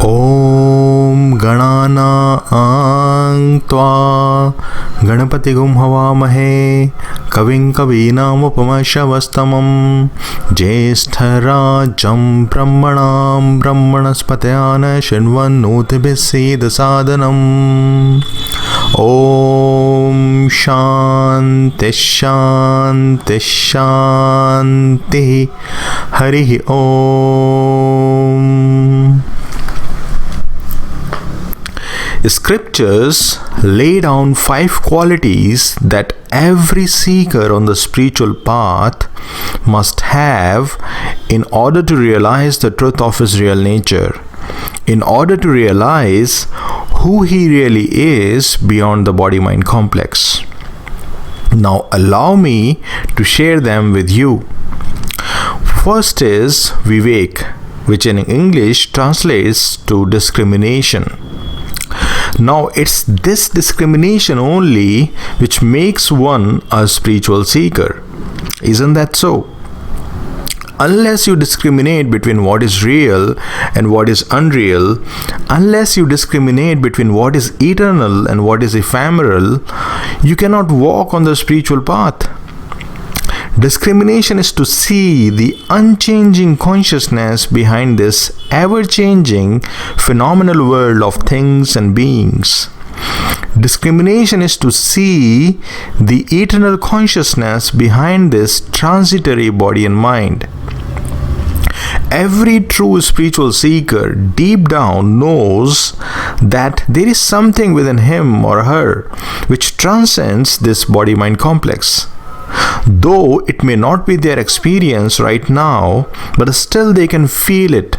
Om Ganana Tva Ganapati Hawamahe Kavim Kavinamupamashravastamam Jyeshtarajam Brahmanam Brahmanaspatayana Shinvannotibhisseeda Sadhanam. Om Shanti Shanti Shanti. Harihi Om. Scriptures lay down 5 qualities that every seeker on the spiritual path must have in order to realize the truth of his real nature, in order to realize who he really is beyond the body-mind complex. Now allow me to share them with you. First is Vivek, which in English translates to discrimination. Now it's this discrimination only which makes one a spiritual seeker. Isn't that so? Unless you discriminate between what is real and what is unreal, unless you discriminate between what is eternal and what is ephemeral, you cannot walk on the spiritual path. Discrimination is to see the unchanging consciousness behind this ever-changing phenomenal world of things and beings. Discrimination is to see the eternal consciousness behind this transitory body and mind. Every true spiritual seeker deep down knows that there is something within him or her which transcends this body-mind complex. Though it may not be their experience right now, but still they can feel it.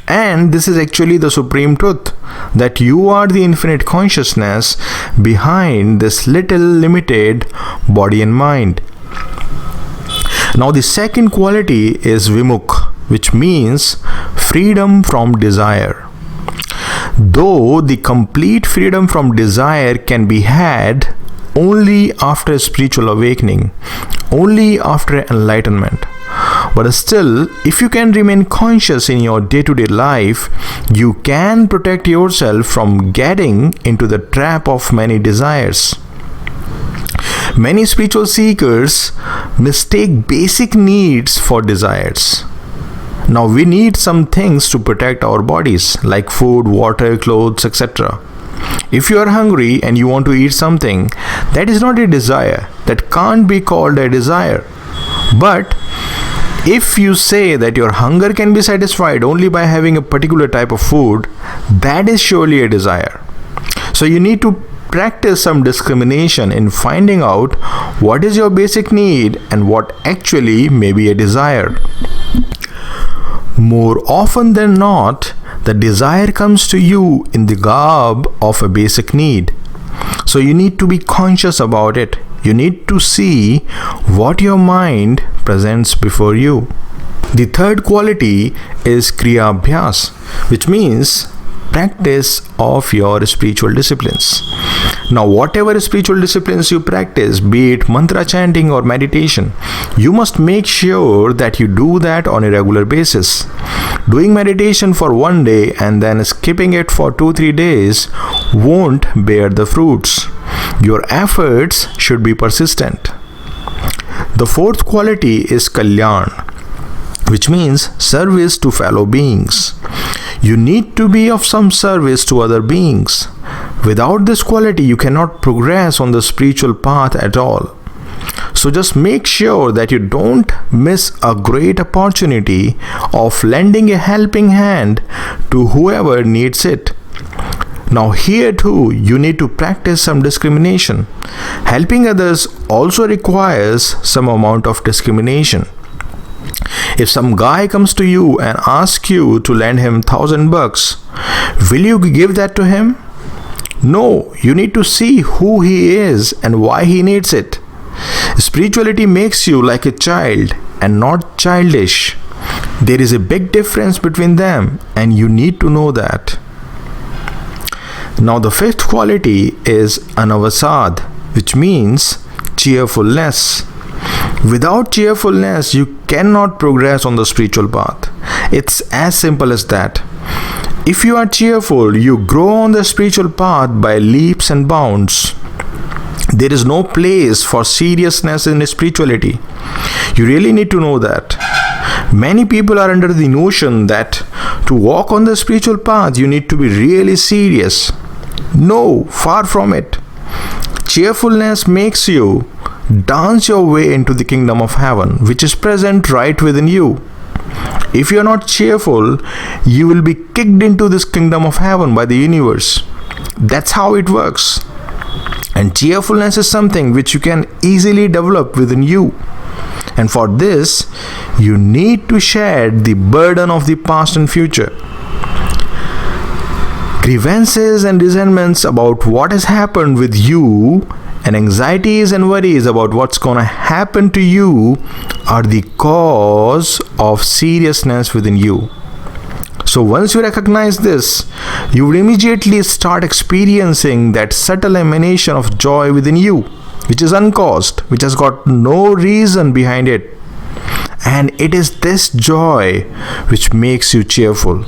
And this is actually the supreme truth, that you are the infinite consciousness behind this little limited body and mind. Now the second quality is Vimukh, which means freedom from desire. Though the complete freedom from desire can be had only after spiritual awakening, only after enlightenment. But still, if you can remain conscious in your day-to-day life, you can protect yourself from getting into the trap of many desires. Many spiritual seekers mistake basic needs for desires. Now we need some things to protect our bodies, like food, water, clothes, etc. If you are hungry and you want to eat something, that is not a desire. That can't be called a desire. But if you say that your hunger can be satisfied only by having a particular type of food, that is surely a desire. So you need to practice some discrimination in finding out what is your basic need and what actually may be a desire. More often than not, the desire comes to you in the garb of a basic need. So you need to be conscious about it. You need to see what your mind presents before you. The third quality is Kriya Abhyas, which means practice of your spiritual disciplines. Now, whatever spiritual disciplines you practice, be it mantra chanting or meditation, you must make sure that you do that on a regular basis. Doing meditation for one day and then skipping it for 2-3 days won't bear the fruits. Your efforts should be persistent. The fourth quality is Kalyan, which means service to fellow beings. You need to be of some service to other beings. Without this quality, you cannot progress on the spiritual path at all. So just make sure that you don't miss a great opportunity of lending a helping hand to whoever needs it. Now here too, you need to practice some discrimination. Helping others also requires some amount of discrimination. If some guy comes to you and asks you to lend him $1,000, will you give that to him? No, you need to see who he is and why he needs it. Spirituality makes you like a child and not childish. There is a big difference between them, and you need to know that. Now the fifth quality is Anavasad, which means cheerfulness. Without cheerfulness, you cannot progress on the spiritual path. It's as simple as that. If you are cheerful, you grow on the spiritual path by leaps and bounds. There is no place for seriousness in spirituality. You really need to know that. Many people are under the notion that to walk on the spiritual path, you need to be really serious. No, far from it. Cheerfulness makes you dance your way into the kingdom of heaven, which is present right within you. If you are not cheerful, you will be kicked into this kingdom of heaven by the universe. That's how it works. And cheerfulness is something which you can easily develop within you. And for this, you need to shed the burden of the past and future. Grievances and resentments about what has happened with you, and anxieties and worries about what's going to happen to you are the cause of seriousness within you. So once you recognize this, you will immediately start experiencing that subtle emanation of joy within you, which is uncaused, which has got no reason behind it. And it is this joy which makes you cheerful.